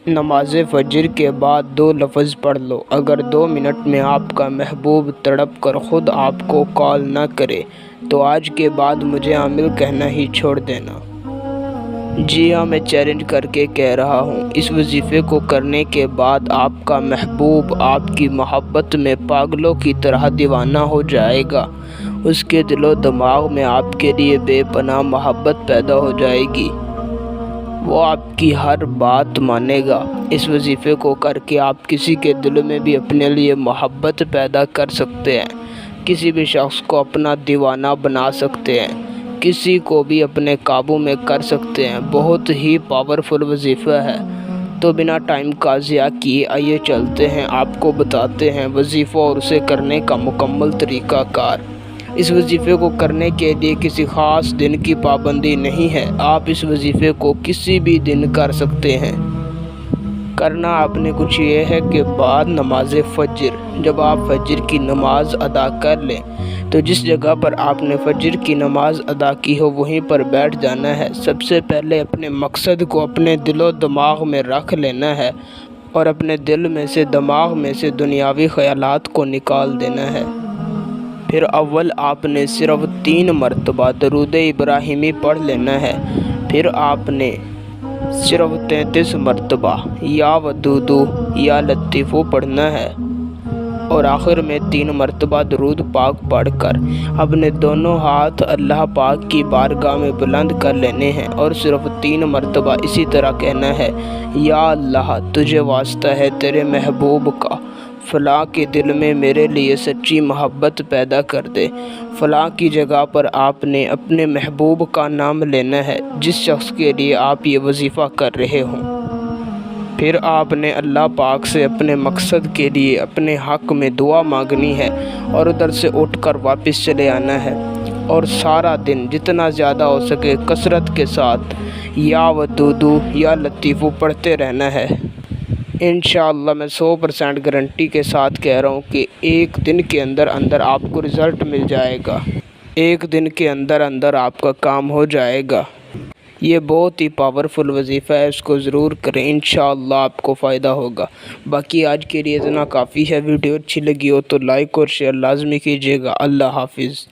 نماز فجر کے بعد 2 لفظ پڑھ لو۔ اگر 2 منٹ میں آپ کا محبوب تڑپ کر خود آپ کو کال نہ کرے تو آج کے بعد مجھے عامل کہنا ہی چھوڑ دینا۔ جی ہاں، میں چیلنج کر کے کہہ رہا ہوں، اس وظیفے کو کرنے کے بعد آپ کا محبوب آپ کی محبت میں پاگلوں کی طرح دیوانہ ہو جائے گا۔ اس کے دل و دماغ میں آپ کے لیے بے پناہ محبت پیدا ہو جائے گی۔ وہ آپ کی ہر بات مانے گا۔ اس وظیفے کو کر کے آپ کسی کے دل میں بھی اپنے لیے محبت پیدا کر سکتے ہیں، کسی بھی شخص کو اپنا دیوانہ بنا سکتے ہیں، کسی کو بھی اپنے قابو میں کر سکتے ہیں۔ بہت ہی پاورفل وظیفہ ہے۔ تو بنا ٹائم کا ضیاع کیے آئیے چلتے ہیں، آپ کو بتاتے ہیں وظیفہ اور اسے کرنے کا مکمل طریقہ کار۔ اس وظیفے کو کرنے کے لیے کسی خاص دن کی پابندی نہیں ہے، آپ اس وظیفے کو کسی بھی دن کر سکتے ہیں۔ کرنا آپ نے کچھ یہ ہے کہ بعد نماز فجر جب آپ فجر کی نماز ادا کر لیں تو جس جگہ پر آپ نے فجر کی نماز ادا کی ہو وہیں پر بیٹھ جانا ہے۔ سب سے پہلے اپنے مقصد کو اپنے دل و دماغ میں رکھ لینا ہے اور اپنے دل میں سے دماغ میں سے دنیاوی خیالات کو نکال دینا ہے۔ پھر اول آپ نے صرف 3 مرتبہ درود ابراہیمی پڑھ لینا ہے۔ پھر آپ نے صرف 33 مرتبہ یا ودودو یا لطیفو پڑھنا ہے اور آخر میں 3 مرتبہ درود پاک پڑھ کر اپنے دونوں ہاتھ اللہ پاک کی بارگاہ میں بلند کر لینے ہیں اور صرف 3 مرتبہ اسی طرح کہنا ہے، یا اللہ تجھے واسطہ ہے تیرے محبوب کا، فلاں کے دل میں میرے لیے سچی محبت پیدا کر دے۔ فلاں کی جگہ پر آپ نے اپنے محبوب کا نام لینا ہے جس شخص کے لیے آپ یہ وظیفہ کر رہے ہوں۔ پھر آپ نے اللہ پاک سے اپنے مقصد کے لیے اپنے حق میں دعا مانگنی ہے اور ادھر سے اٹھ کر واپس چلے آنا ہے اور سارا دن جتنا زیادہ ہو سکے کثرت کے ساتھ یا ودودو یا لطیفو پڑھتے رہنا ہے۔ انشاءاللہ میں 100% گارنٹی کے ساتھ کہہ رہا ہوں کہ 1 دن کے اندر آپ کو رزلٹ مل جائے گا۔ 1 دن کے اندر آپ کا کام ہو جائے گا۔ یہ بہت ہی پاورفل وظیفہ ہے، اس کو ضرور کریں، انشاءاللہ آپ کو فائدہ ہوگا۔ باقی آج کے لیے اتنا کافی ہے۔ ویڈیو اچھی لگی ہو تو لائک اور شیئر لازمی کیجیے گا۔ اللہ حافظ۔